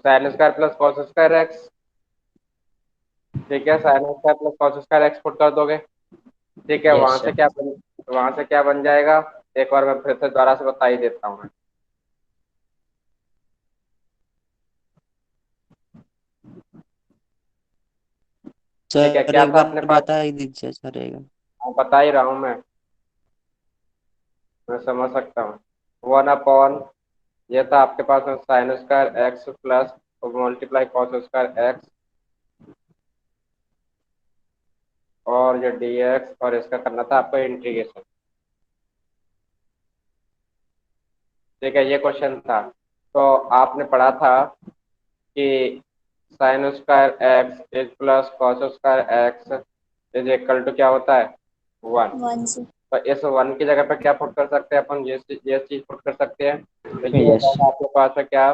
Sine square plus cos square x. ठीक है, sine square plus cos square x put कर दोगे। ठीक है, यस सर। वहां से क्या बन जाएगा, एक बार मैं फिर से दोबारा से बता ही देता हूँ। ठीक है, सर क्या एक था बार अपने पास। बता ही दीजिए, अच्छा रहेगा। हाँ, बता ही रहा हूँ मैं समझ सकता हूँ। वन अपॉन, ये था आपके पास में sine square X plus multiply cos square x, और ये डी एक्स, और इसका करना था आपको इंटीग्रेशन। ठीक है, ये क्वेश्चन था। तो आपने पढ़ा था कि sine square X is plus cos square X is equal to क्या होता है, वन। 1 से। तो इस वन की जगह पे क्या पुट कर सकते हैं अपन, ये चीज पुट कर सकते हैं। तो ये हो यस। जाएगा आपके पास है क्या,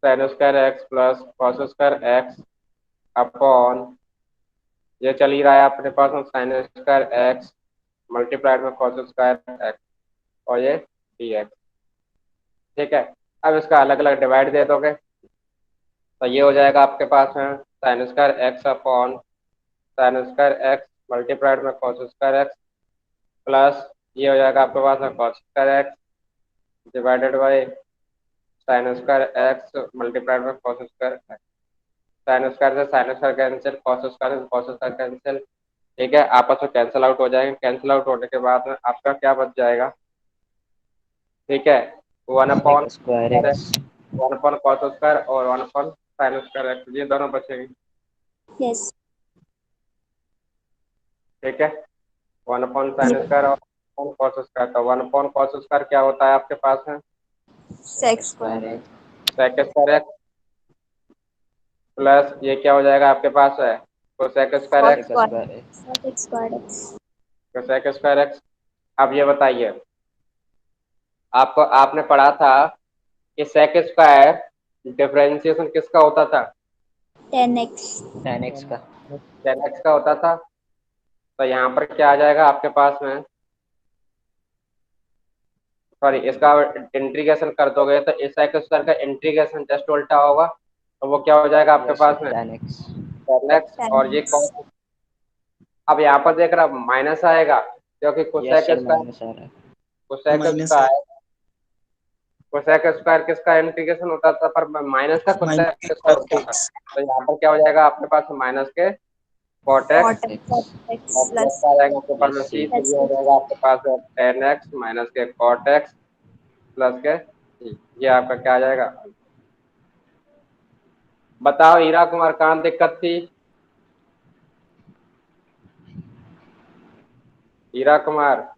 sign square X plus cos square x upon, ये चल ही रहा है अपने पास में साइन स्क्वायर एक्स मल्टीप्लाइड में कॉस स्क्वायर एक्स, और ये डी एक्स। ठीक है, अब इसका अलग अलग डिवाइड दे दोगे, तो ये हो जाएगा आपके पास में sine square x upon sine square X multiplied में कॉस स्क्वायर एक्स, प्लस ये हो जाएगा आपके पास में cos square X divided by sine square X multiplied में cos square X. Sine square से sine square cancel, cos square से कॉस स्क्वायर कैंसिल। ठीक है, आपस में कैंसिल आउट हो जाएंगे। कैंसिल आउट होने के बाद में आपका क्या बच जाएगा, ठीक है, one upon sec square X. One upon cos square और one upon sine square X, ये दोनों बचेंगे। यस। ठीक है, वन अपॉन साइन स्क्वायर और वन कॉस स्क्वायर, का वन अपॉन कॉस स्क्वायर क्या होता है आपके पास है, sec sec square square. X. Sec square X, plus ये क्या हो जाएगा आपके पास है, cosec square cot X, sec square square. X. Cot square x. Cosec square x. अब ये बताइए, आपको आपने पढ़ा था कि सेक स्क्वायर डिफरेंशिएशन किसका होता था, 10x। टेन एक्स का। टेन एक्स का होता था। तो यहाँ पर क्या आ जाएगा आपके पास में, सॉरी, इसका इंटीग्रेशन कर दोगे तो इस सेक स्क्वायर का इंटीग्रेशन जस्ट उल्टा होगा, तो वो क्या हो जाएगा आपके यस पास सर, में, टेन एक्स। टेन एक्स, और ये 10x। कॉस। अब यहाँ पर देख रहा माइनस आएगा, क्योंकि yes cosec sir, square, minus आ रहा है। कोसेक माइनस है। स्क्वायर कोसेक स्क्वायर किसका इंटीग्रेशन होता था, पर माइनस का कोसेक माइनस स्क्वायर कॉट होता था। एक्स। तो यहाँ पर क्या हो जाएगा आपके पास माइनस के cot cot X, X. X और प्लस प्लस का आ जाएगा आपके पास प्लस में सी। सी, तो प्लस ये हो जाएगा आपके पास टेन एक्स माइनस के कॉट एक्स प्लस के सी। ये आपका क्या आ जाएगा। बताओ हीरा कुमार, कहाँ दिक्कत थी, हीरा कुमार।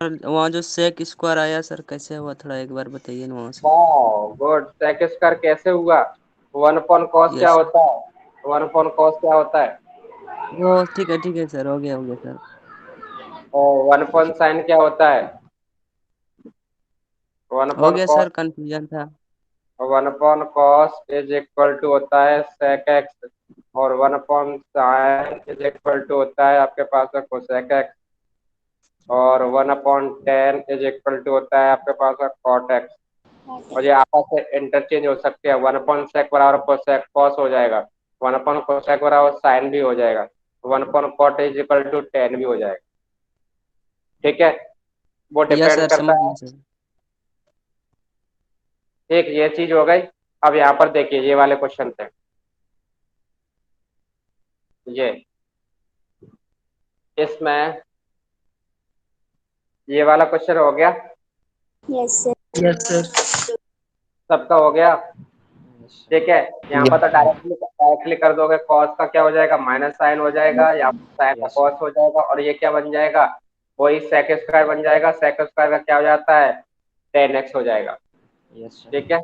वहाँ जो सेक स्क्वायर आया सर, कैसे हुआ, थोड़ा एक बार बताइए ना वहाँ से। वाह गुड, सेक स्क्वायर कैसे हुआ, वन अपॉन कॉस क्या यस। होता है, वन अपॉन कॉस क्या होता है, वो ठीक है सर, हो गया सर। और वन अपॉन साइन क्या होता है, वन हो अपॉन गया कॉस, सर, कंफ्यूजन था। One upon cos is equal to होता है सेक एक्स, और one upon sine is equal to होता है आपके पास में कोसेक एक्स, और one upon tan is equal to होता है आपके पास में कॉट एक्स। और ये आपस में इंटरचेंज हो सकते हैं, वन अपॉन सेक बराबर कोसेक कॉस हो जाएगा, वन अपॉन कोसेक बराबर साइन भी हो जाएगा, one upon cot is equal to tan भी हो जाएगा। ठीक है, वो यस डिपेंड सर, करता समझ है। गए सर। ठीक, ये चीज हो गई। अब यहाँ पर देखिए ये वाले क्वेश्चन थे, ये इसमें ये वाला क्वेश्चन हो गया, यस सर। Yes sir. सबका हो गया। यस ठीक है, यहाँ पर तो सर। डायरेक्टली कर दोगे, कॉस का क्या हो जाएगा, माइनस साइन हो जाएगा, या साइन का यस कॉस सर। हो जाएगा, और ये क्या बन जाएगा, वही सेक स्क्वायर बन जाएगा, सेक स्क्वायर का क्या हो जाता है, टेन एक्स हो जाएगा। Yes sir. ठीक है,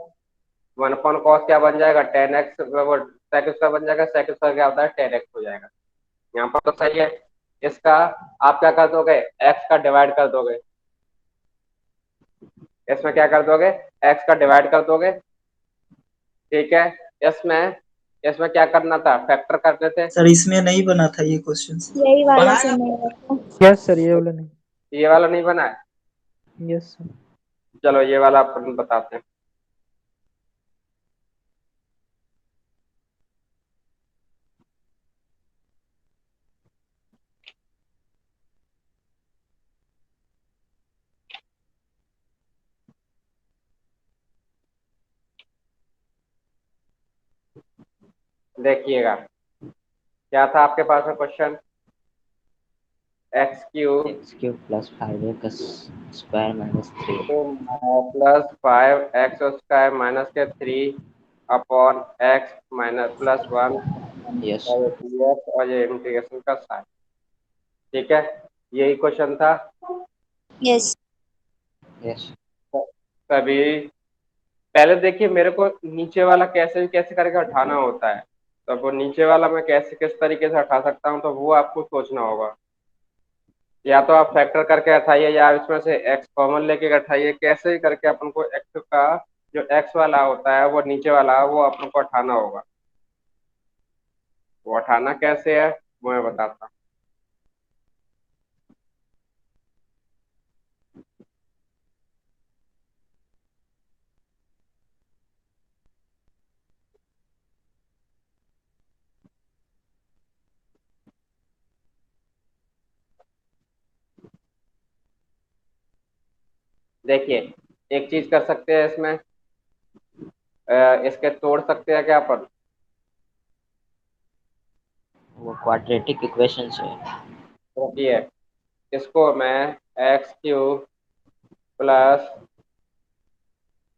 वन अपॉन कॉस क्या बन जाएगा, टेन एक्स, वो सेक स्क्वायर बन जाएगा, सेक स्क्वायर क्या होता है, टेन एक्स हो जाएगा। यहाँ पर तो सही है। इसका आप क्या कर दोगे, एक्स का डिवाइड कर दोगे, इसमें क्या कर दोगे, एक्स का डिवाइड कर दोगे। ठीक है, इसमें इसमें क्या करना था, फैक्टर करने थे। सर इसमें नहीं बना था ये क्वेश्चन। यही वाला बनाया। से नहीं होता। यस सर, ये वाला नहीं। ये वाला नहीं बना है, यस सर। चलो ये वाला अपन बताते हैं। देखिएगा क्या था आपके पास में question, x cube x cube plus 5x square minus 3। Plus 5x² minus के 3 upon x minus plus 1 yes और dx और ये इंटीग्रेशन का साइन। ठीक है, यही क्वेश्चन था। Yes. यस तभी पहले देखिए मेरे को नीचे वाला कैसे कैसे करके हटाना होता है, तो वो नीचे वाला मैं कैसे किस तरीके से हटा सकता हूँ तो वो आपको सोचना होगा। या तो आप फैक्टर करके हटाइए या इसमें से एक्स कॉमन लेके हटाइए, कैसे ही करके अपन को एक्स का जो एक्स वाला होता है वो नीचे वाला वो अपन को हटाना होगा। वो हटाना कैसे है वो मैं बताता हूँ। देखिए एक चीज कर सकते हैं इसमें, इसके तोड़ सकते हैं क्या अपन। वो क्वाड्रेटिक इक्वेशन है। देखिए इसको मैं एक्स क्यूब प्लस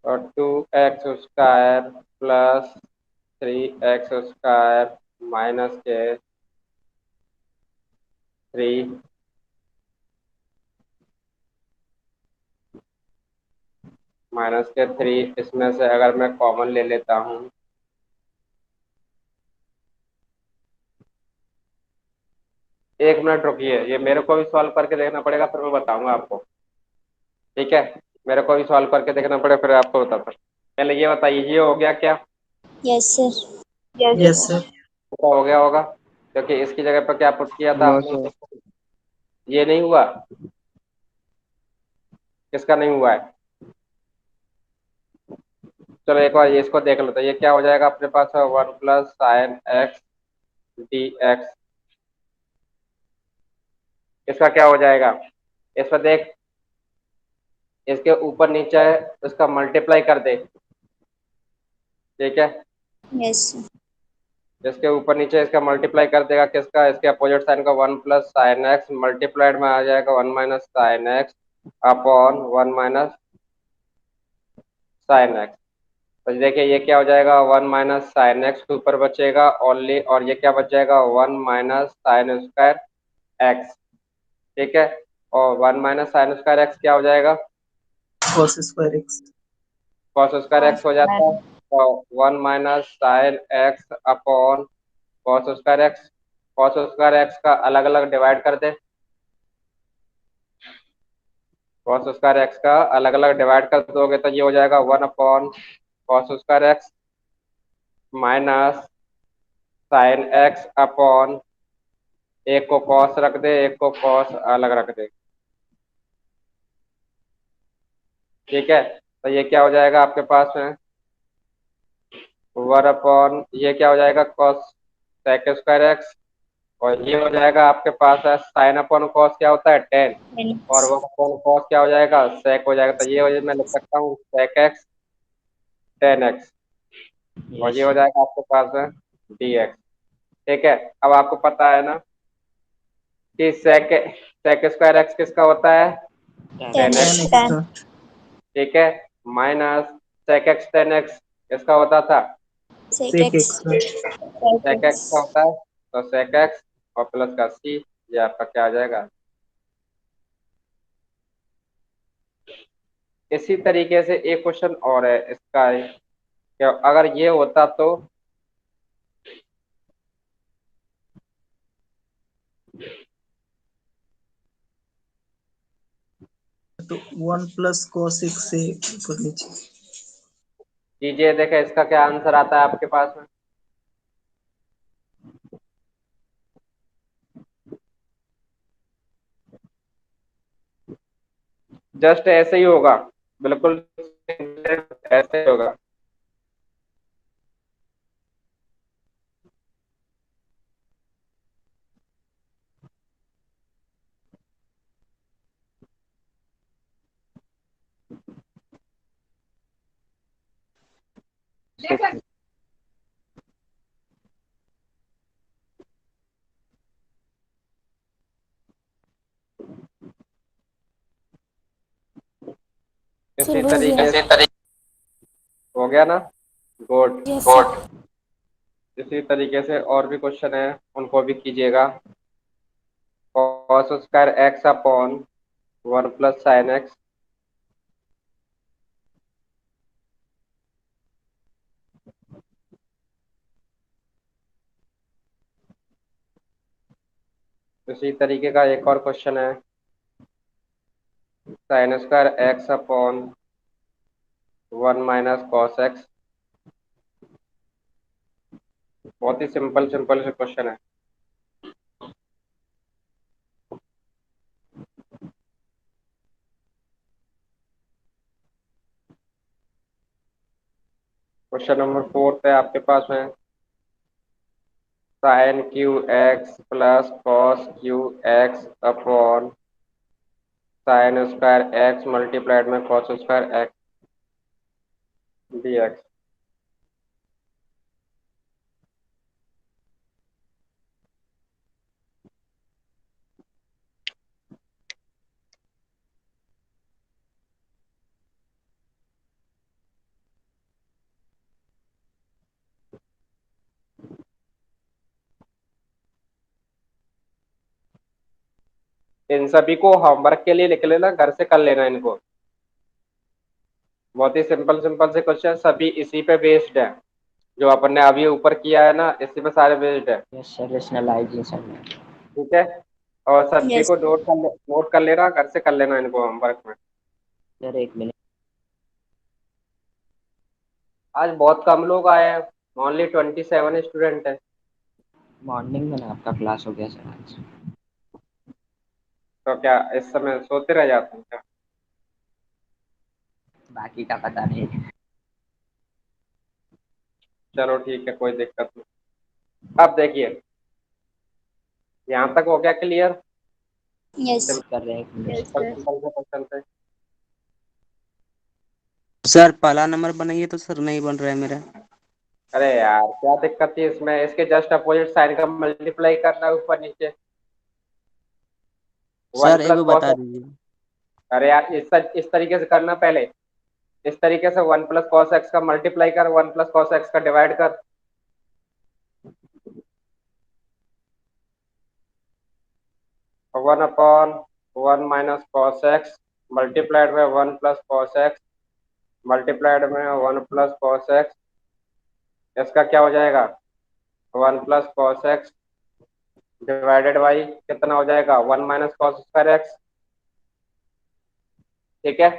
और 2x² प्लस 3x² माइनस के 3 माइनस के 3 इसमें से अगर मैं कॉमन ले लेता हूँ, एक मिनट रुकिए, ये मेरे को भी सॉल्व करके देखना पड़ेगा फिर मैं बताऊंगा आपको। ठीक है, मेरे को भी सॉल्व करके देखना पड़ेगा फिर आपको बताता हूँ। पहले ये बताइए ये हो गया क्या, Yes, sir. Yes sir. तो हो गया होगा क्योंकि इसकी जगह पर क्या पुट किया था नो आपने, सर। ये नहीं हुआ, किसका नहीं हुआ है। चलो एक बार ये इसको देख लो, तो ये क्या हो जाएगा अपने पास है 1 प्लस साइन एक्स dx। इसका क्या हो जाएगा, इस पर देख, इसके ऊपर नीचे है इसका मल्टीप्लाई कर दे। ठीक है, Yes, sir. इसके ऊपर नीचे इसका मल्टीप्लाई कर देगा किसका, इसके अपोजिट साइन का 1 प्लस साइन एक्स मल्टीप्लाइड में आ जाएगा 1 minus sine x upon 1 minus sign x. तो देखिए ये क्या हो जाएगा 1 माइनस साइन एक्स के ऊपर बचेगा ओनली, और ये क्या बच जाएगा 1 माइनस साइन स्क्वायर एक्स। ठीक है, और 1 माइनस साइन स्क्वायर एक्स क्या हो जाएगा, cos square x. Cos square x हो जाता है। तो 1 minus sine x upon cos square x, cos square x का अलग अलग डिवाइड कर दे, कॉस स्क्वायर एक्स का अलग अलग डिवाइड कर दोगे तो ये हो जाएगा 1 upon cos square x minus sine x upon, एक को कॉस रख दे एक को कॉस अलग रख दे। ठीक है, तो ये क्या हो जाएगा आपके पास में 1 अपॉन ये क्या हो जाएगा कॉस सेक स्क्वायर एक्स, और ये हो जाएगा आपके पास है साइन अपॉन कॉस क्या होता है 10, और Hence. 1 अपॉन कॉस क्या हो जाएगा सेक हो जाएगा, तो ये मैं लिख सकता हूँ सेक एक्स 10x, और ये यस हो जाएगा आपके पास में dx। ठीक है, अब आपको पता है ना कि सेक स्क्वायर एक्स किसका होता है 10. 10x। 10 10. एक्स्ट्रा। ठीक है, माइनस सेक एक्स 10x किसका होता था, Sec sec x. Extra. Sec sec x का x. होता है, तो सेक एक्स और प्लस का सी, ये आपका क्या आ जाएगा। इसी तरीके से एक क्वेश्चन और है इसका, क्या अगर ये होता तो तो 1 प्लस कॉस एक्स से ऊपर नीचे। कीजिए, देखें इसका क्या आंसर आता है आपके पास में। जस्ट ऐसे ही होगा, बिल्कुल ऐसे ही होगा। इसी तरीके से हो गया ना। गुड। Yes, sir. इसी तरीके से और भी क्वेश्चन है, उनको भी कीजिएगा। Cos square x upon 1 + sin x। इसी तरीके का एक और क्वेश्चन है, sin square x upon 1 - cos x। बहुत ही सिंपल सिंपल से क्वेश्चन है। क्वेश्चन नंबर 4 पे आपके पास है sin Q x plus cos Q x upon sin square X multiplied में cos स्क्वायर एक्स dx। इन सभी को होमवर्क के लिए लिख लेना, घर से कर लेना इनको। बहुत ही सिंपल सिंपल से क्वेश्चन, सभी इसी पे बेस्ड है। जो अपन ने अभी ऊपर किया है ना, इसी पे सारे बेस्ड है। यस सर, रेशनलाइजेशन में। ठीक है, और सभी Yes. को नोट कर लेना, घर से कर लेना इनको होमवर्क में। सर एक मिनट। आज बहुत कम लोग आए हैं, ओनली 27 स्टूडेंट है। मॉर्निंग में ना आपका क्लास हो गया सर आज। तो क्या इस समय सोते रह जाते हैं क्या? बाकी का पता नहीं। चलो ठीक है, कोई दिक्कत नहीं। अब देखिए, यहाँ तक हो गया क्लियर? Yes. कर रहे हैं एक minute. Yes, simple sir. Simple से क्वेश्चन थे। सर पहला नंबर बनाइए तो सर नहीं बन रहा है मेरा। अरे यार, क्या दिक्कत थी इसमें? इसके जस्ट अपोजिट साइन का मल्टीप्लाई करना है ऊपर नीचे। वन सर एक प्लस बार कॉस। बता दीजिए। अरे यार, इस तरीके से करना पहले। इस तरीके से 1 + cos x का मल्टीप्लाई कर, 1 + cos x का डिवाइड कर। 1/(1 - cos x) मल्टीप्लाइड में 1 + cos x मल्टीप्लाइड में 1 + cos x। इसका क्या हो जाएगा? 1 + cos x डिवाइडेड बाई कितना हो जाएगा? 1 - cos2x। ठीक है,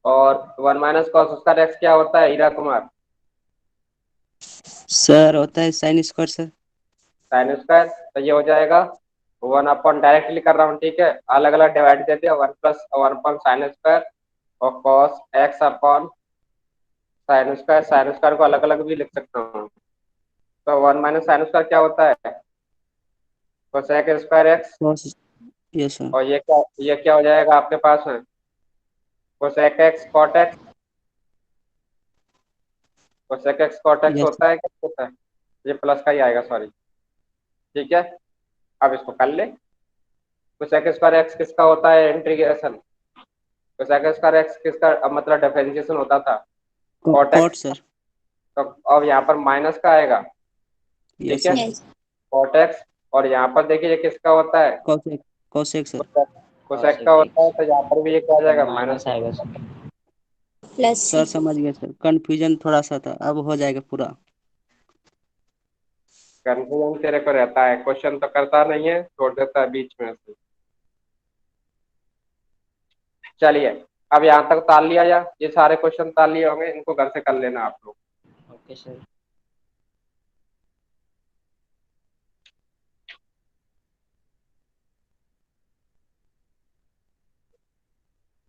और 1 - cos2x क्या होता है हीरा कुमार? सर होता है sine square sir. Sine square. तो ये हो जाएगा 1 डायरेक्टली कर रहा हूँ, ठीक है, अलग अलग डिवाइड दे दिया। 1 + 1 साइन स्क्वायर और cos x upon sine square. Sine square को अलग अलग भी लिख सकता हूँ। तो 1 - साइन स्क्वायर क्या होता है? Cosec square x. Cos. Yes sir. और ये क्या हो जाएगा आपके पास में? Cosec x cot x. Cosec x cot x yes. होता है, क्या होता है? ये प्लस का ही आएगा, सॉरी। ठीक है, अब इसको कर ले। कोसेक स्क्वायर एक्स किसका होता है? इंटीग्रेशन। कोसेक स्क्वायर एक्स किसका मतलब डिफरेंशिएशन होता था? Cot cot x. सर। तो अब यहाँ पर माइनस का आएगा। ठीक यस है, सर। Yes. Cot x. और यहाँ पर देखिए, ये किसका होता है? कॉसेक। Cosec sir. कोसेक का cosec होता है, x। तो यहाँ पर भी ये क्या आ सर जाएगा? माइनस। माइनस आएगा सर। Plus sir C. समझ गए सर, कंफ्यूजन थोड़ा सा था, अब हो जाएगा पूरा। कंफ्यूजन तेरे को रहता है, क्वेश्चन तो करता नहीं है, छोड़ देता है बीच में से। चलिए, अब यहाँ तक ताल लिया या ये सारे क्वेश्चन ताल लिए होंगे, इनको घर से कर लेना आप लोग। Okay sir.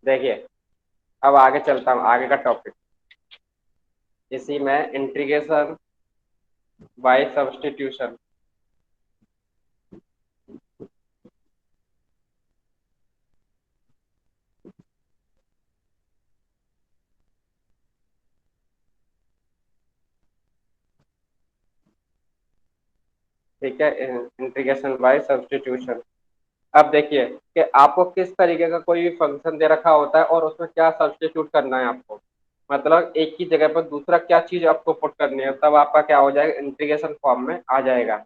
देखिए, अब आगे चलता हूँ, आगे का टॉपिक। इसी में इंटीग्रेशन बाय सब्स्टिट्यूशन। ठीक है, इंटीग्रेशन बाय सब्स्टिट्यूशन। अब देखिए कि आपको किस तरीके का कोई भी फंक्शन दे रखा होता है और उसमें क्या सब्स्टिट्यूट करना है आपको, मतलब एक ही जगह पर दूसरा क्या चीज आपको पुट करनी है, तब आपका क्या हो जाएगा, इंटीग्रेशन फॉर्म में आ जाएगा।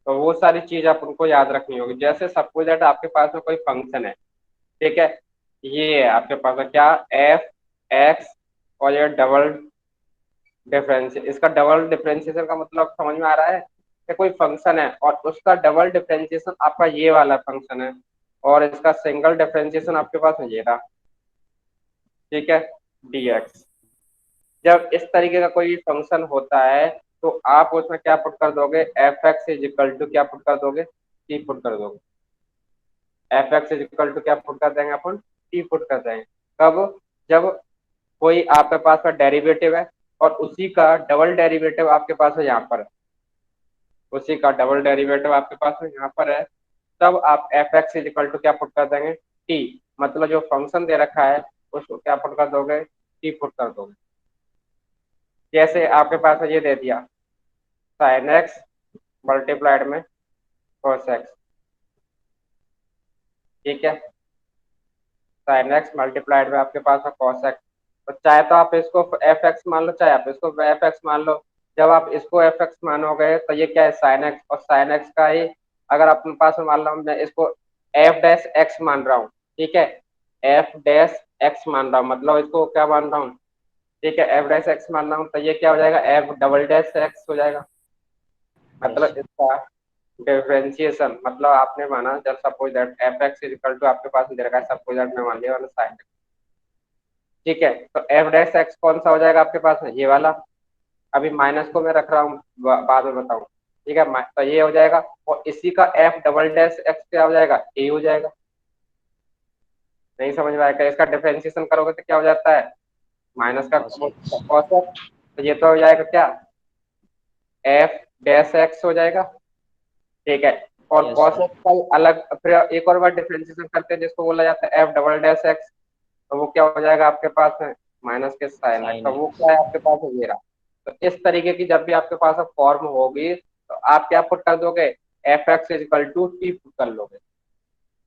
तो वो सारी चीज आप उनको याद रखनी होगी। जैसे सपोज दैट आपके पास में कोई फंक्शन है, ठीक है, ये है आपके पास में क्या, एफ एक्स, और ये डबल डिफरेंस, इसका डबल डिफरेंशिएशन का मतलब समझ में आ रहा है कि कोई फंक्शन है और उसका डबल डिफरेंशिएशन आपका ये वाला फंक्शन है, और इसका सिंगल डिफरेंशिएशन आपके पास है ये रहा, ठीक है, dx। जब इस तरीके का कोई फंक्शन होता है तो आप उसमें क्या पुट कर दोगे, f x is equal to क्या पुट कर दोगे, टी पुट कर दोगे। F x is equal to क्या पुट कर देंगे अपन, टी पुट कर देंगे। कब, जब कोई आपके पास का डेरिवेटिव है और उसी का डबल डेरिवेटिव आपके पास है यहाँ पर, उसी का डबल डेरिवेटिव आपके पास है यहाँ पर है, तब आप f x is equal to क्या पुट कर देंगे, टी। मतलब जो फंक्शन दे रखा है उसको क्या पुट कर दोगे, टी पुट कर दोगे। जैसे आपके पास ये दे दिया साइन एक्स मल्टीप्लाइड में कॉस एक्स, ठीक है, साइन एक्स मल्टीप्लाइड में आपके पास है कॉस एक्स। तो चाहे तो आप इसको एफ एक्स मान लो, चाहे आप इसको एफ एक्स मान लो। जब आप इसको एफ एक्स मानोगे तो ये क्या है, साइन एक्स, और साइन एक्स का ही अगर अपने पास में मान लो मैं इसको एफ डैश एक्स मान रहा हूँ, ठीक है, एफ डैश एक्स मान रहा हूँ, मतलब इसको क्या मान रहा हूँ, ठीक है, एफ डैश एक्स मान रहा हूँ, तो ये क्या हो जाएगा, एफ डबल डैश एक्स हो जाएगा। यस मतलब इसका डिफरेंशिएशन, मतलब आपने माना जब suppose that f x is equal to आपके पास दे रखा है, सपोज दैट मैं मान लिया मैंने साइन, ठीक है, तो एफ डैश एक्स कौन सा हो जाएगा आपके पास में, ये वाला। अभी माइनस को मैं रख रहा हूँ, बाद में बताऊँ, ठीक है, तो ये हो जाएगा, और इसी का एफ डबल डैश एक्स क्या हो जाएगा, ए हो जाएगा। नहीं समझ में आएगा, इसका डिफरेंशिएशन करोगे तो क्या हो जाता है, माइनस का cos x cos x, तो ये तो हो जाएगा क्या, एफ डैश एक्स हो जाएगा, ठीक है। और यस cos सर x का अलग फिर एक और बार डिफरेंशिएशन करते हैं जिसको बोला जाता है एफ डबल डैश एक्स, तो वो क्या हो जाएगा आपके पास है, माइनस के साइन एक्स, sin तो वो क्या x है आपके पास है ये रहा। तो इस तरीके की जब भी आपके पास फॉर्म होगी तो आप क्या पुट कर दोगे, f x is equal to t put कर लोगे,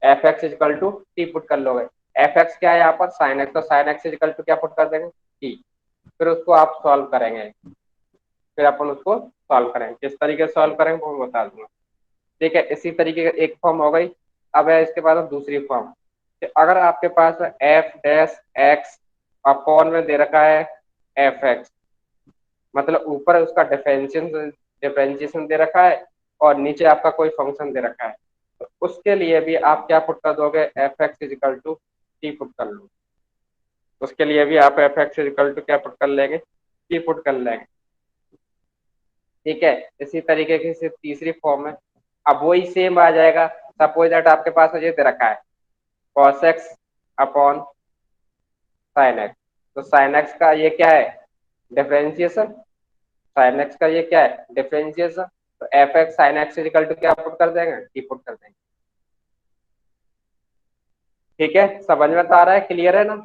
f x is equal to t put कर लोगे। एफ एक्स क्या है यहाँ पर, साइन एक्स, तो साइन एक्स इजकल टू क्या पुट कर देंगे, टी। फिर उसको आप सॉल्व करेंगे, फिर अपन उसको सॉल्व करेंगे, किस तरीके से सॉल्व करेंगे वो मैं बता दूंगा, ठीक है। इसी तरीके का एक फॉर्म हो गई। अब है इसके बाद दूसरी फॉर्म, अगर आपके पास एफ डैश एक्स अपॉन में दे रखा है एफ एक्स, मतलब ऊपर उसका डिफरेंशिएशन डिफरेंशिएशन दे रखा है और नीचे आपका कोई फंक्शन दे रखा है, तो उसके लिए भी आप क्या पुट कर दोगे, f x is equal to t put कर लो। उसके लिए भी आप एफ एक्स इजिकल टू क्या पुट कर लेंगे, टी पुट कर लेंगे, ठीक है। इसी तरीके की तीसरी फॉर्म है, अब वही सेम आ जाएगा। सपोज दैट आपके पास ये दे रखा है cos x upon sine x, तो साइन एक्स का ये क्या है, डिफरेंशिएशन, साइन एक्स का ये क्या है, डिफरेंशिएशन, तो f x sine x equal to क्या पुट कर देंगे, टी पुट कर देंगे, ठीक है। समझ में तो आ रहा है, क्लियर है ना।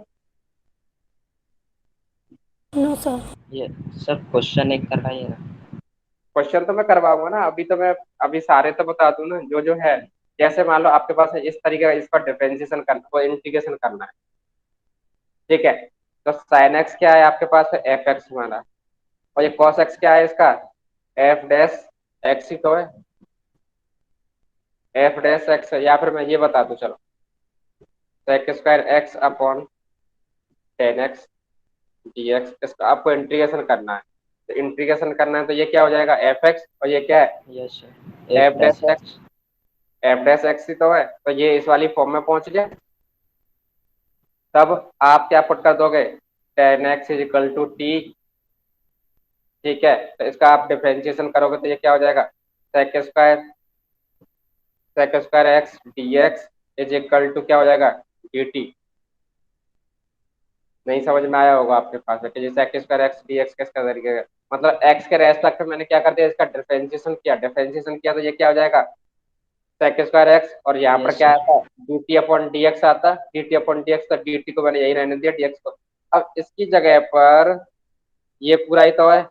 No sir. ये सर क्वेश्चन एक करवाइए ना। क्वेश्चन तो मैं करवाऊंगा ना, अभी तो मैं अभी सारे तो बता दूं ना जो जो है। जैसे मान लो आपके पास है इस तरीके का, इसका डिफरेंशिएशन करना को इंटीग्रेशन करना है, ठीक है। तो साइन एक्स क्या है आपके पास है, एफ एक्स हमारा, और ये कॉस एक्स क्या है इसका, एफ डैश एक्स ही तो है, एफ डैश एक्स है। या फिर मैं ये बता दूं चलो, sec square x upon tan x d x, इसका आपको इंटीग्रेशन करना है। तो इंटीग्रेशन करना है तो ये क्या हो जाएगा, एफ एक्स, और ये क्या है, yes sir F F dash dash X, X F dash X ही तो है। तो ये इस वाली फॉर्म में पहुंच गया। तब आप क्या पुट कर दोगे, tan x is equal to t, ठीक है। तो इसका आप डिफरेंशिएशन करोगे तो ये क्या हो जाएगा, sec square x d x is equal to क्या हो जाएगा, डी टी। नहीं समझ में आया होगा आपके पास कि जैसे x square x d x किसका तरीके का, मतलब एक्स के रेस्पेक्ट में मैंने क्या कर दिया, इसका डिफरेंशिएशन किया तो ये क्या हो जाएगा, सेक स्क्वायर एक्स, और यहाँ पर यस क्या सर आता, D T upon D X आता, D T upon D X, तो डी टी को मैंने यही रहने दिया, डी एक्स को। अब इसकी जगह पर ये पूरा ही तो है,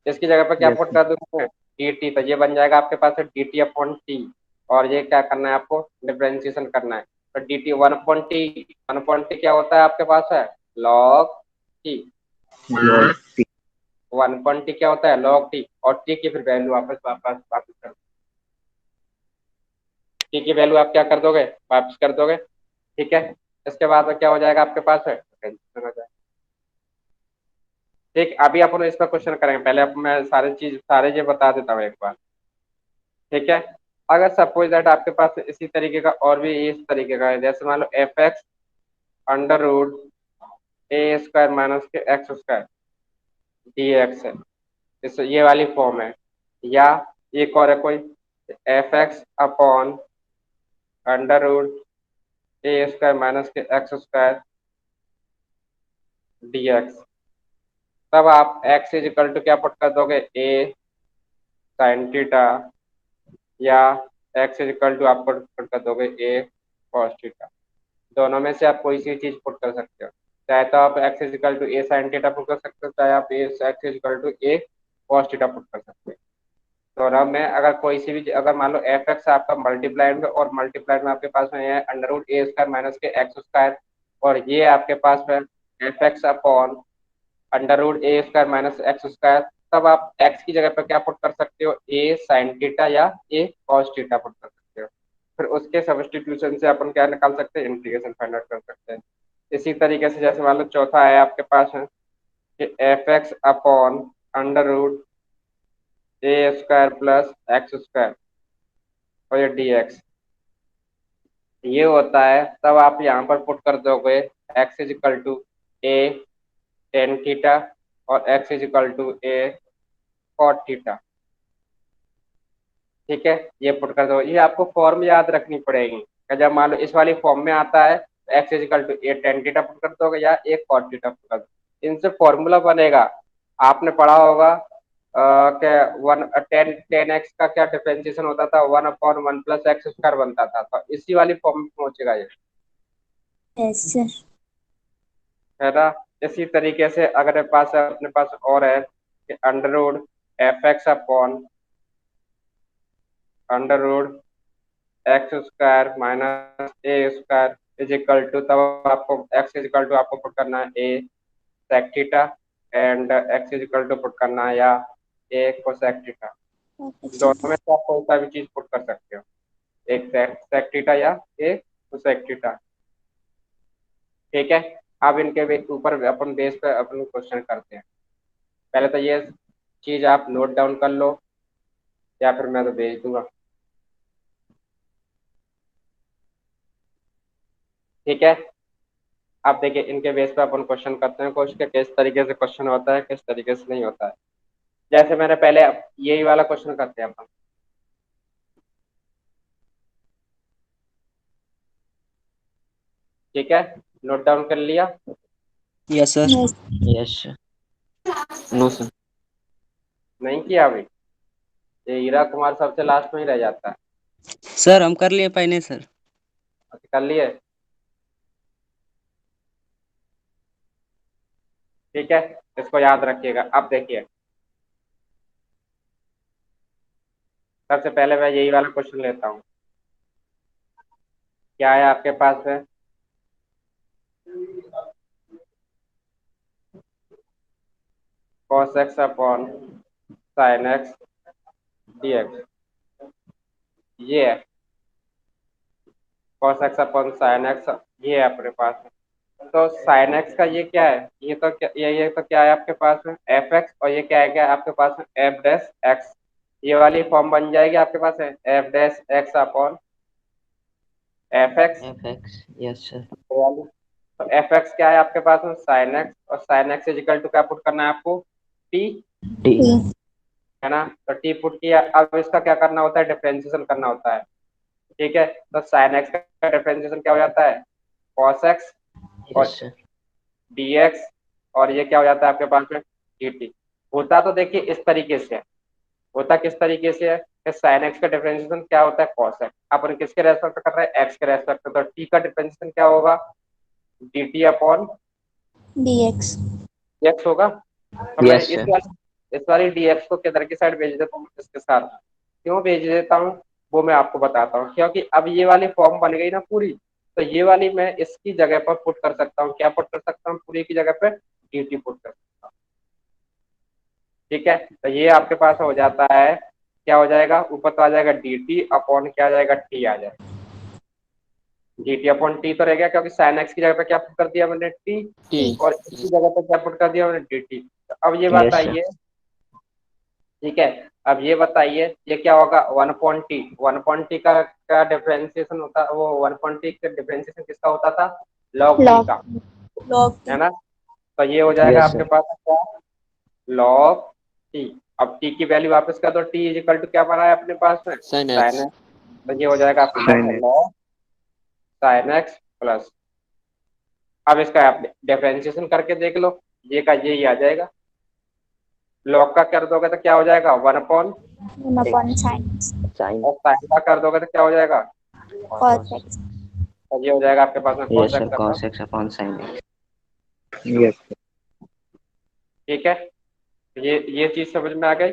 इसकी जगह पर क्या यस पुट कर दूंगा मैं, डी टी, तो ये बन जाएगा आपके पास है डी टी अपॉन टी, और ये क्या करना है आपको, डिफरेंशिएशन करना है। तो D T one upon T क्या होता है आपके पास है, log T. log t, one upon T क्या होता है, लॉग टी, और टी की फिर वैल्यू वापस वापस वापस कर, टी की वैल्यू आप क्या कर दोगे, वापस कर दोगे। ठीक है, इसके बाद में क्या हो जाएगा आपके पास है, डिफरेंशिएशन हो जाएगा। ठीक, अभी अपन इस पर क्वेश्चन करेंगे, पहले अब मैं सारे ये बता देता हूँ एक बार। ठीक है, अगर सपोज दैट आपके पास इसी तरीके का और भी इस तरीके का है, जैसे मान लो F x under root A square minus K X square D x है, इस ये वाली फॉर्म है। या एक और है कोई, F X upon under root A square minus K X square D X. तब आप एक्स इज इक्वल टू क्या पुट कर दोगे, ए साइन थीटा, या एक्स इज इक्वल टू आप पुट कर दोगे ए कॉस थीटा। दोनों में से आप कोई सी चीज पुट कर सकते हो, चाहे तो आप x is equal to a sine theta put कर सकते हो, चाहे आप x is equal to a cos theta put कर सकते हो। दोनों में अगर कोई सी भी, अगर मान लो एफ एक्स आपका मल्टीप्लाइड में, और मल्टीप्लाइड में आपके पास में है under root A square minus K X square, और ये आपके पास में F X upon under root A square minus X square, तब आप एक्स की जगह पर क्या पुट कर सकते हो, ए साइन थीटा या ए कॉस थीटा पुट कर सकते हो। फिर उसके सब्स्टिट्यूशन से अपन क्या निकाल सकते हैं, इंटीग्रेशन फाइंड आउट कर सकते हैं। इसी तरीके से जैसे मान लो चौथा है आपके पास है कि F X upon under root A square plus X square और ये डी एक्स, ये होता है। तब आप यहाँ पर पुट कर दोगे X is equal to A tan theta और X is equal to A cot theta. ठीक है, ये पुट कर दो, ये आपको फॉर्म याद रखनी पड़ेगी। जब मान लो इस वाली फॉर्म में आता है तो x is equal to A tan theta put कर दोगे या ए कॉट थीटा पुट कर दो, इनसे फॉर्मूला बनेगा। आपने पढ़ा होगा क्या, वन टेन टेन एक्स का क्या डिफरेंशिएशन होता था, one upon one plus X square बनता था, तो इसी वाली फॉर्म में पहुंचेगा ये, यस सर। है ना। इसी तरीके से अगर अपने पास और है कि under root F X upon under root X square minus A square is equal to, तब आपको एक्स इज इक्वल टू आपको पुट करना है A sec theta and X is equal to put करना है या ए कोसेक थीटा। दोनों में से आप कोई सा भी चीज पुट कर सकते हो, एक सेक थीटा या ए कोसेक थीटा। ठीक है, अब इनके ऊपर अपन बेस पे अपन क्वेश्चन करते हैं। पहले तो ये चीज आप नोट डाउन कर लो, या फिर मैं तो भेज दूंगा। ठीक है, आप देखिए इनके बेस पे अपन क्वेश्चन करते हैं, क्वेश्चन किस तरीके से क्वेश्चन होता है, किस तरीके से नहीं होता है। जैसे मैंने पहले यही वाला क्वेश्चन करते हैं अपन। ठीक है, नोट डाउन कर लिया। Yes sir. Yes. yes sir, no sir, नहीं किया अभी, ये हीरा कुमार सबसे लास्ट में ही रह जाता है। सर हम कर लिए पहले सर। अच्छा, कर लिए। ठीक है, इसको याद रखिएगा। अब देखिए, सबसे पहले मैं यही वाला क्वेश्चन लेता हूँ। क्या है आपके पास है, cos x upon sin x dx, ये है cos x upon sin x, ये है अपने पास। तो sin x का ये क्या है, ये तो क्या है आपके पास में एफ एक्स, और ये क्या है, क्या आपके पास में एफ डैश एक्स। ये वाली फॉर्म बन जाएगी आपके पास है F dash x upon F x fx, yes sir, वाली। तो एफ एक्स क्या है आपके पास में साइन एक्स, और साइन एक्स इजिकल टू क्या पुट करना है आपको, टी, t, है ना। तो टी पुट किया, अब इसका क्या करना होता है, डिफरेंशिएशन करना होता है। ठीक है, तो साइन एक्स का डिफरेंशिएशन क्या हो जाता है, कॉस एक्स yes और sir, dx, और ये क्या हो जाता है आपके पास में dt। होता तो देखिए इस तरीके से है, होता किस तरीके से है कि साइन एक्स का डिफरेंशिएशन क्या होता है, कॉस एक्स। अपन किसके रेस्पेक्ट कर रहे हैं, एक्स के रेस्पेक्ट। तो t का डिफरेंशिएशन क्या होगा, dt अपॉन dx। x होगा। तो मैं yes इस sir, वाले इस वाली dx को किधर की साइड भेज देता हूँ इसके साथ। क्यों भेज देता हूँ वो मैं आपको बताता हूँ, क्योंकि अब ये वाली फॉर्म बन गई ना पूरी, तो ये वाली मैं इसकी जगह पर पुट कर सकता हूँ। क्या पुट कर सकता हूँ? पूरी की जगह पे dt पुट कर सकता हूँ। ठीक है, तो ये आपके पास हो जाता है, क्या हो जाएगा? ऊपर तो आ जाएगा dt अपॉन क्या आ जाएगा? t आ जाएगा। dt अपॉन t तो रह गया, क्योंकि साइन x की जगह पे क्या पुट कर दिया मैंने? t, T. और इसकी जगह पे क्या पुट कर दिया मैंने? dt। तो अब ये Yes, sir. बताइए, ठीक है, अब ये बताइए ये क्या होगा? 1/t। 1/t का डिफरेंशिएशन होता, वो 1/t का डिफरेंशिएशन किसका होता था? log t लॉग का, लॉग है टी। ना? तो ये हो जाएगा Yes, आपके sir. पास क्या? log t। अब t की वैल्यू वापस कर दो, t इज इक्वल टू क्या बना है अपने पास में? Sine sin x. x। तो ये हो जाएगा आपके पास Sin में x. log sin x plus, अब इसका आप डिफरेंशिएशन करके देख लो, ये का ये ही आ जाएगा। log का कर दोगे तो क्या हो जाएगा? 1/, 1 अपॉन साइन Sin. और sin का कर दोगे तो क्या हो जाएगा? Cos x. तो ये हो जाएगा आपके पास में Yes, cos sir. x upon. Cos x upon sin x. Yes, sir. ठीक है, ये चीज समझ में आ गई।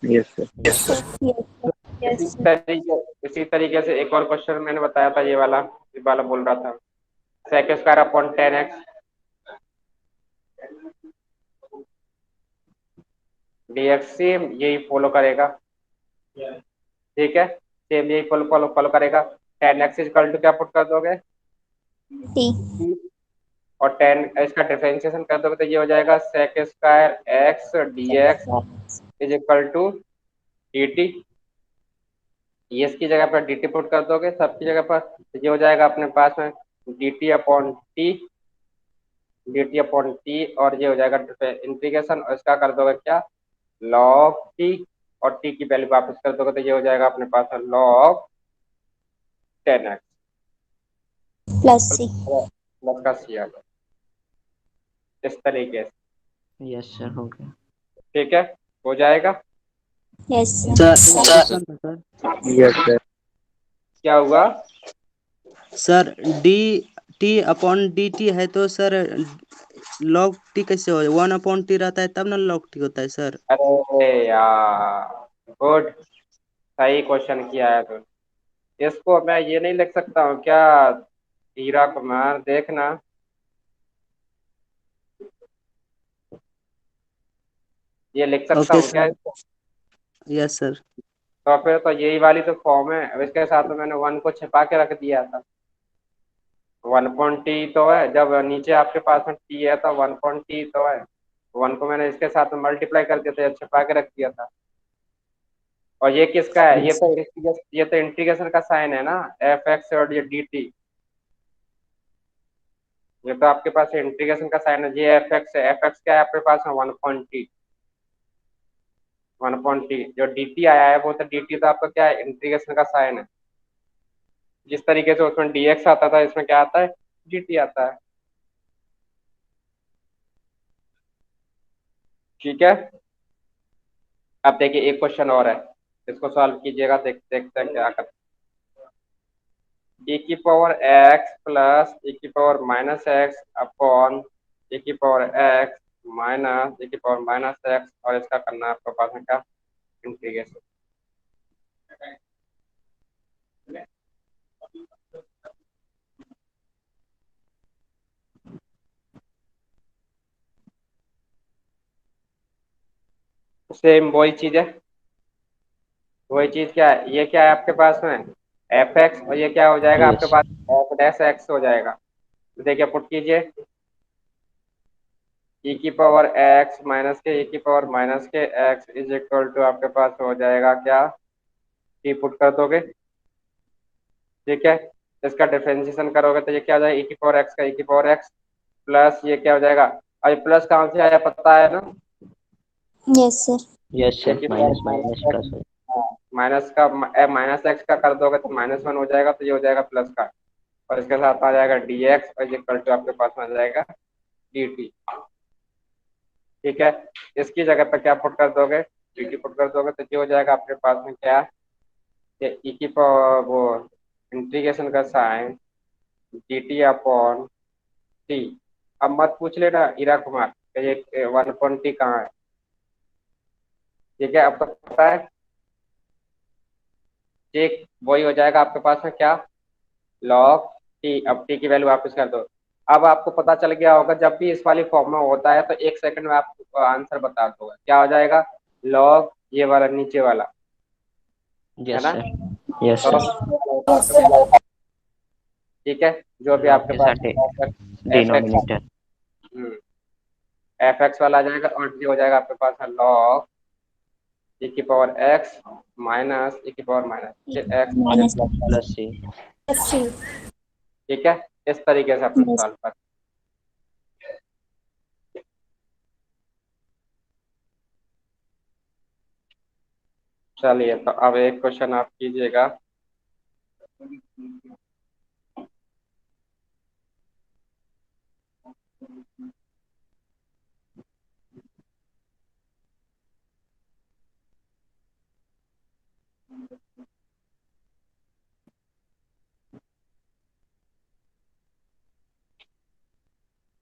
Yes, sir. यस इसी यस तरीके इसी तरीके से एक और क्वेश्चन मैंने बताया था, ये वाला बोल रहा था, sec square upon 10x dx, same यही फॉलो करेगा। ठीक है, सेम यही फॉलो फॉलो फॉलो करेगा। 10x इक्वल टू क्या पुट कर दोगे? टी। और 10 इसका डिफरेंशिएशन कर दोगे तो ये हो जाएगा sec square x dx is equal to dt। ये इसकी जगह पर dt पुट कर दोगे सबकी जगह पर, तो ये हो जाएगा अपने पास में dt अपॉन टी, और ये हो जाएगा इंटीग्रेशन, और इसका कर दोगे क्या? log t, और t की वैल्यू वापस कर दोगे तो ये हो जाएगा अपने पास में log 10x प्लस सी। प्लस का c आ गया, इस तरीके से। Yes, sir. हो गया. ठीक है, हो जाएगा। यस सर एक सर। क्वेश्चन है सर। Yes, sir. क्या हुआ? Sir D T upon D T है तो सर लॉग टी कैसे हो? 1/t रहता है तब ना लॉग टी होता है सर। अरे यार, गुड, सही क्वेश्चन किया है तो। इसको मैं ये नहीं लिख सकता हूँ क्या? हीरा कुमार देखना, ये लिख सकता ओके हूँ क्या सर। इसको? Yes sir. तो फिर तो यही वाली तो फॉर्म है। अब इसके साथ में मैंने 1 को छिपा के रख दिया था। 1/t तो है, जब नीचे आपके पास में t है तो 1/t तो है। 1 को मैंने इसके साथ में मल्टीप्लाई कर दिया था, छिपा के रख दिया था। और ये किसका है? ये तो इंटीग्रेशन का साइन है ना, एफ एक्स और ये डी टी। ये तो आपके पास इंटीग्रेशन का साइन है, ये एफ एक्स है। एफ एक्स क्या है आपके पास में? 1/t। 1/t जो डी टी आया है वो तो डी टी तो आपका क्या है? इंटीग्रेशन का साइन है। जिस तरीके से उसमें dx आता था, इसमें क्या आता है? dt आता है। ठीक है, अब देखिए एक क्वेश्चन और है, इसको सॉल्व कीजिएगा, देखते हैं क्या करते हैं। e की पावर x प्लस e की power minus x upon e की पावर x माइनस e की पावर माइनस एक्स, और इसका करना है आपके पास में क्या? इंटीग्रेशन। सेम वही चीज है, वही चीज क्या है? ये क्या है आपके पास में? एफ एक्स, और ये क्या हो जाएगा आपके Yes. पास? एफ डैश एक्स हो जाएगा। तो देखिए पुट कीजिए, e की पावर x माइनस के e की पावर माइनस के x इज इक्वल टू आपके पास हो जाएगा क्या? t पुट कर दोगे, ठीक है, इसका डिफरेंशिएशन करोगे तो ये क्या हो जाएगा? e की पावर x का e की पावर x प्लस ये क्या हो जाएगा? और ये प्लस कहाँ से आया पता है ना? Yes sir. Yes, ए sir. की power Minus minus minus plus. X, minus का माइनस एक्स का कर दोगे तो -1 हो जाएगा, तो ये हो जाएगा प्लस का, और इसके साथ आ जाएगा dx, और ये इक्वल टू आपके पास में आ जाएगा dt। ठीक है, इसकी जगह पे क्या पुट कर दोगे? dt पुट कर दोगे तो ये हो जाएगा आपके पास में क्या? ये e की पावर वो इंटीग्रेशन का साइन dt अपॉन t। अब मत पूछ लेना हीरा कुमार, कि ये 1 कहाँ है। ठीक है, आपको पता है, ठीक वही हो जाएगा आपके पास में क्या, log t। अब t की वैल्यू वापस कर दो। अब आपको पता चल गया होगा जब भी इस वाली फॉर्म में होता है तो 1 सेकंड में आपको आंसर बता दोगे क्या हो जाएगा, log ये वाला नीचे वाला, है यस ना, sir, yes log sir. Yes, sir. ठीक है, जो भी लॉग आपके के पास साथ F x denominator. F x वाला आ जाएगा और ये हो जाएगा आपके पास है log e की पावर x माइनस e की power minus X Minus plus C. plus C. ठीक है, इस तरीके से अपन Yes. सॉल्व कर। चलिए तो अब एक क्वेश्चन आप कीजिएगा।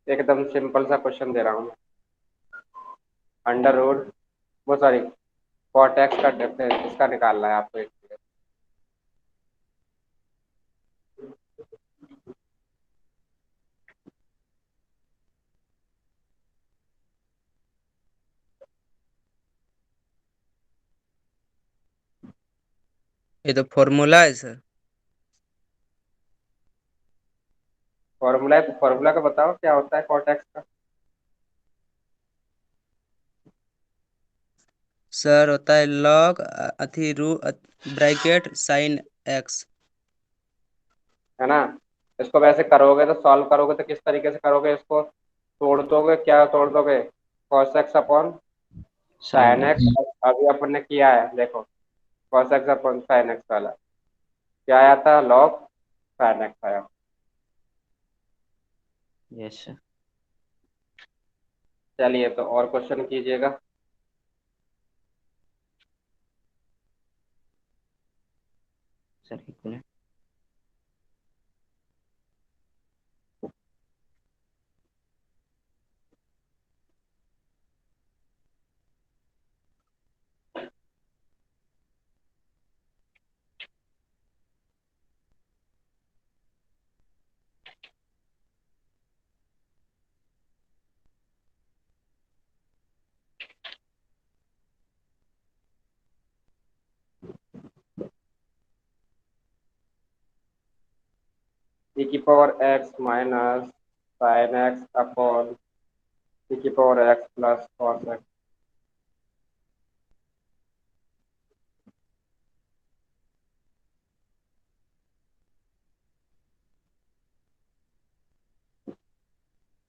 एकदम सिंपल सा क्वेश्चन दे रहा हूँ। अंडर रूट, वो सॉरी, कॉट एक्स का डिफरेंस इसका निकालना है आपको। ये तो फॉर्मूला है सर। फॉर्मूला है तो फॉर्मूला का बताओ क्या होता है कॉट एक्स का। सर होता है लॉग अथी रू ब्रैकेट साइन एक्स। है ना, इसको वैसे करोगे तो सॉल्व करोगे तो किस तरीके से करोगे, इसको तोड़ दोगे, क्या तोड़ दोगे, cos x upon sine sine x. X. अभी अपन ने किया है देखो, cos x upon sine x वाला क्या आया था, log साइन एक्स आया। Yes sir. चलिए तो और क्वेश्चन कीजिएगा। सर एक मिनट। e की power x minus sine x upon e की power x plus cos x।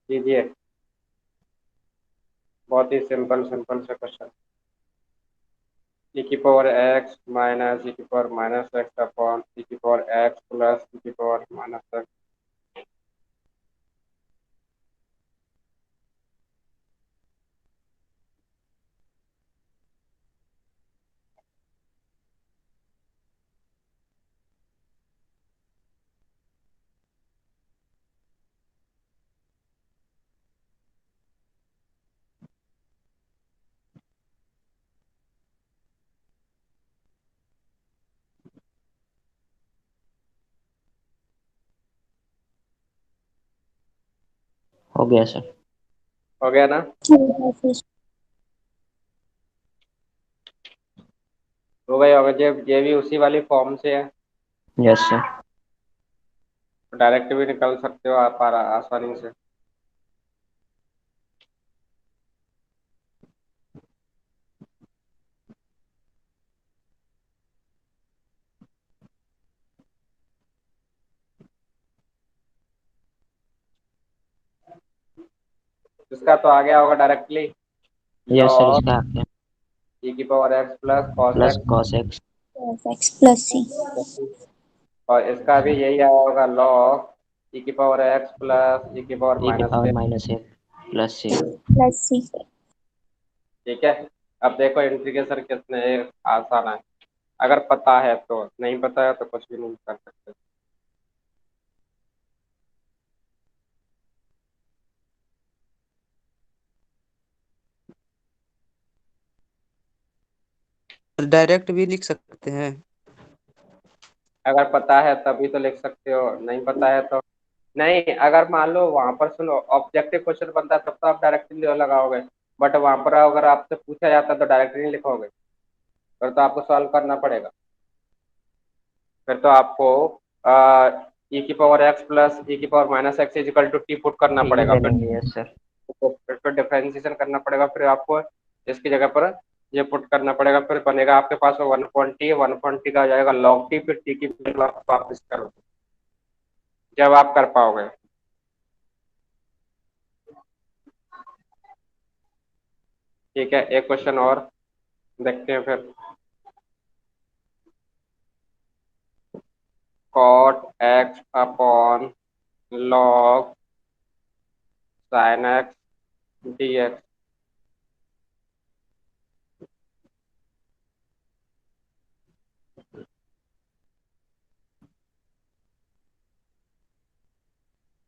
कीजिए, बहुत ही सिंपल सिंपल से क्वेश्चन। e की पावर x माइनस e की power minus x upon e की पावर x प्लस e की power minus x। हो गया सर। हो गया ना, Yes. हो गया होगा, ये भी उसी वाली फॉर्म से है, यस सर। डायरेक्ट भी निकल सकते हो आप आसानी से। इसका तो आ गया होगा डायरेक्टली, यस सर, लॉग इसका आ गया। e की power x plus cos plus x। Cos x. Yes. X plus C. और इसका भी यही आया होगा, लॉग e की पावर x प्लस e की पावर ई की माइनस पावर x। माइनस एक प्लस सी। Plus C. ठीक है, अब देखो इंटीग्रेशन कितने आसान है, अगर पता है तो, नहीं पता है तो कुछ भी नहीं कर सकते। डायरेक्ट भी लिख सकते हैं? अगर पता है तभी तो लिख सकते हो, नहीं पता है तो नहीं। अगर मान लो वहां पर सुनो ऑब्जेक्टिव क्वेश्चन बनता है तब तो आप डायरेक्टली लगाओगे, बट वहां पर अगर आपसे पूछा जाता है तो डायरेक्टली नहीं लिखोगे, फिर तो आपको सॉल्व करना पड़ेगा। फिर तो आपको ई की पावर एक्स प्लस ई की power minus x is equal to t put करना ठीक पड़ेगा। है, फिर लेंगे। Yes sir. फिर डिफरेंशिएशन करना पड़ेगा, फिर आपको इसकी जगह पर ये पुट करना पड़ेगा, फिर बनेगा आपके पास 1 का हो जाएगा लॉग टी, फिर टी की वैल्यू आप वापस करो जब आप कर पाओगे। ठीक है, एक क्वेश्चन और देखते हैं फिर। cot x upon log sin x dx।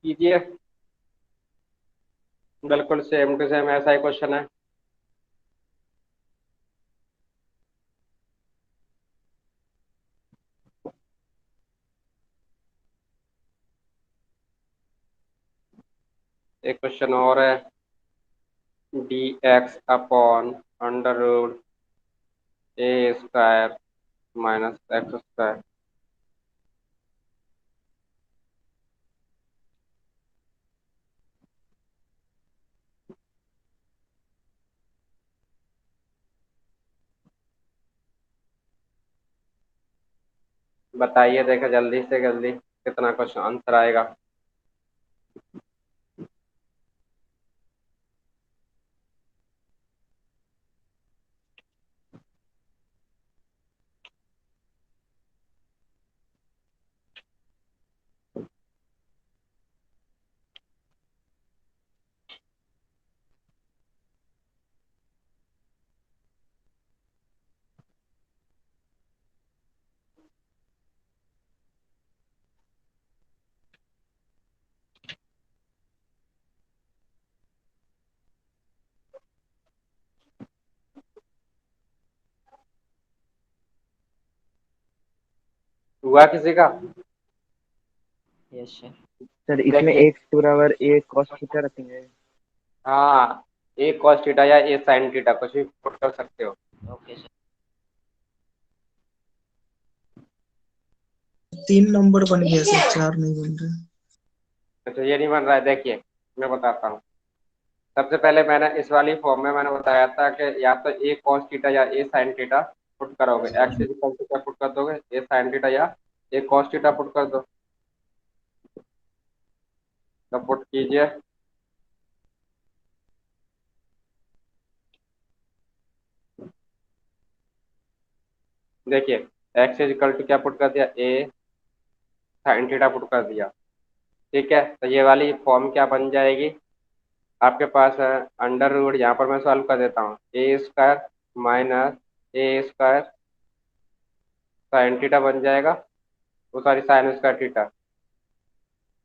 कीजिए, बिल्कुल सेम टू सेम ऐसा ही क्वेश्चन है। एक क्वेश्चन और है, D X upon under root A square minus X square. बताइए, देखो जल्दी से जल्दी कितना क्वेश्चन आंसर आएगा। हुआ किसी का? Yes sir. सर इसमें देखिए, एक बराबर एक cos थीटा रखेंगे। हाँ, ए कॉस थीटा या ए साइन थीटा कुछ भी पुट कर सकते हो। Okay sir. 3 नंबर बन गया सर, 4 नहीं बन रहे। अच्छा, ये नहीं बन रहा है, देखिए मैं बताता हूँ। सबसे पहले मैंने इस वाली फॉर्म में मैंने बताया था कि या तो ए कॉस थीटा या ए साइन थीटा पुट करोगे, एक्स इक्वल टू क्या पुट कर दोगे, ए साइन थीटा या ए कॉस थीटा पुट कर दो। तो पुट कीजिए, देखिए एक्स इक्वल टू क्या पुट कर दिया, ए साइन थीटा पुट कर दिया। ठीक है, तो ये वाली फॉर्म क्या बन जाएगी आपके पास है, अंडर रूट, यहाँ पर मैं सॉल्व कर देता हूँ, ए square minus A square sine theta बन जाएगा, वो सॉरी साइन स्क्वायर थीटा।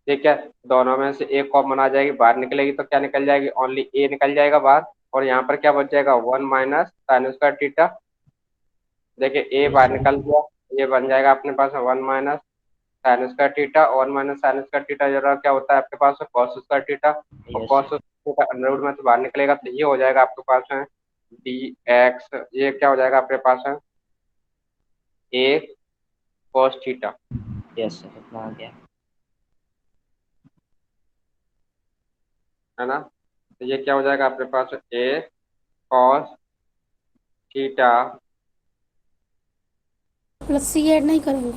ठीक है, दोनों में से एक कॉमन आ जाएगी, बाहर निकलेगी तो क्या निकल जाएगी, ओनली ए निकल जाएगा बाहर, और यहाँ पर क्या बच जाएगा 1 माइनस साइन स्क्वायर थीटा। देखिए ए यस बाहर सर। निकल गया, ये बन जाएगा अपने पास 1 minus sine square theta, 1 minus sine square theta जरा क्या होता है आपके पास कॉस स्क्वायर थीटा, और yes cos sir. Theta under root में से बाहर निकलेगा, तो ये हो जाएगा आपके पास है डी एक्स, ये क्या हो जाएगा आपके पास है ए कॉस थीटा। यस सर, इतना आ गया। है ना, तो ये क्या हो जाएगा आपके पास ए कॉस थीटा। प्लस सी ऐड नहीं करेंगे?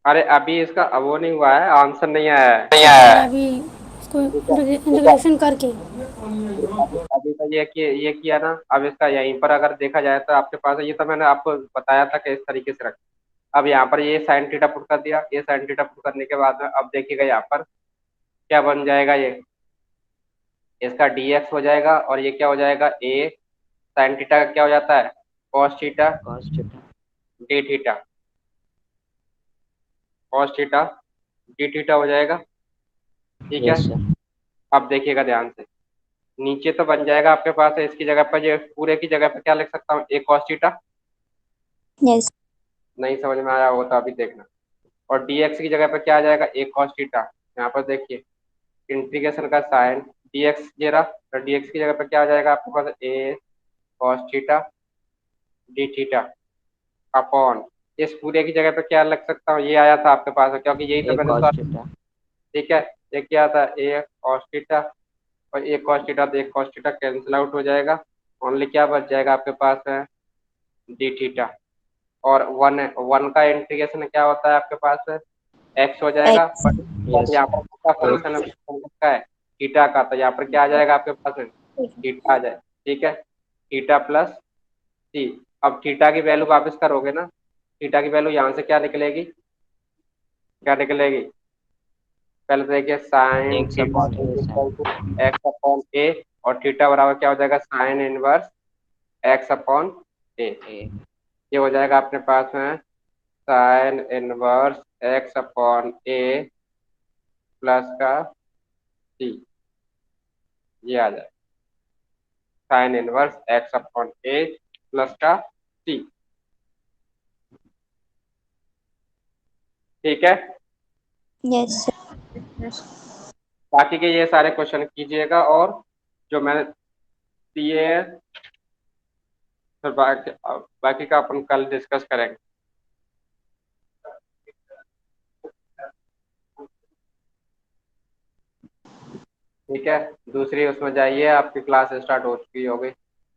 अरे अभी इसका अब वो नहीं हुआ है, आंसर नहीं आया है। नहीं आया है अभी, इसको ठीक है, इंटीग्रेशन करके। अभी अभी तो ये किया ना, अब इसका यहीं पर अगर देखा जाए तो आपके पास है, ये तो मैंने आपको बताया था कि इस तरीके से रख। अब यहाँ पर ये साइन थीटा पुट कर दिया, ये साइन थीटा पुट करने के बाद में अब देखिएगा यहाँ पर क्या बन जाएगा, ये इसका dx हो जाएगा, और ये क्या हो जाएगा ए साइन थीटा का क्या हो जाता है cos theta cos theta. D theta, cos theta D theta हो जाएगा। ठीक है, यस सर। अब देखिएगा ध्यान से, नीचे तो बन जाएगा आपके पास है, इसकी जगह पर, ये पूरे की जगह पर क्या लिख सकता हूँ, ए cos थीटा, यस। नहीं समझ में आया हो तो अभी देखना। और dx की जगह पर क्या आ जाएगा, a cos थीटा। यहाँ पर देखिए इंटीग्रेशन का साइन dx ये रहा, तो dx की जगह पर क्या आ जाएगा आपके पास, a cos theta d theta upon, इस पूरे की जगह पे क्या लग सकता हूँ, ये आया था आपके पास, क्योंकि यही तो ए मैंने कॉस थीटा। ठीक है। ये क्या था, a cos थीटा और a cos थीटा, तो a cos theta cancel out हो जाएगा, ओनली क्या बच जाएगा आपके पास है d थीटा। और वन है, वन का इंटीग्रेशन क्या होता है आपके पास है x हो जाएगा, एक्स। बट यस यहाँ पर किसका फंक्शन है थीटा का, तो यहाँ पर क्या आ जाएगा आपके पास है थीटा आ जाए, ठीक है, थीटा प्लस सी। अब थीटा की वैल्यू वापस करोगे ना, थीटा की वैल्यू यहाँ से क्या निकलेगी, क्या निकलेगी, पहले तो देखिए साइन एक्स थीटा अपॉन ए साइन। एक्स अपॉन ए, और थीटा बराबर क्या हो जाएगा साइन इनवर्स एक्स अपॉन ए। ए ये हो जाएगा अपने पास में साइन इनवर्स एक्स अपॉन ए प्लस का सी, ये आ जाए साइन इनवर्स एक्स अपॉन ए प्लस का सी, ठीक है। यस। बाकी के ये सारे क्वेश्चन कीजिएगा, और जो मैंने दिए हैं फिर बाकी का अपन कल डिस्कस करेंगे। ठीक है, दूसरी उसमें जाइए, आपकी क्लास स्टार्ट हो चुकी होगी।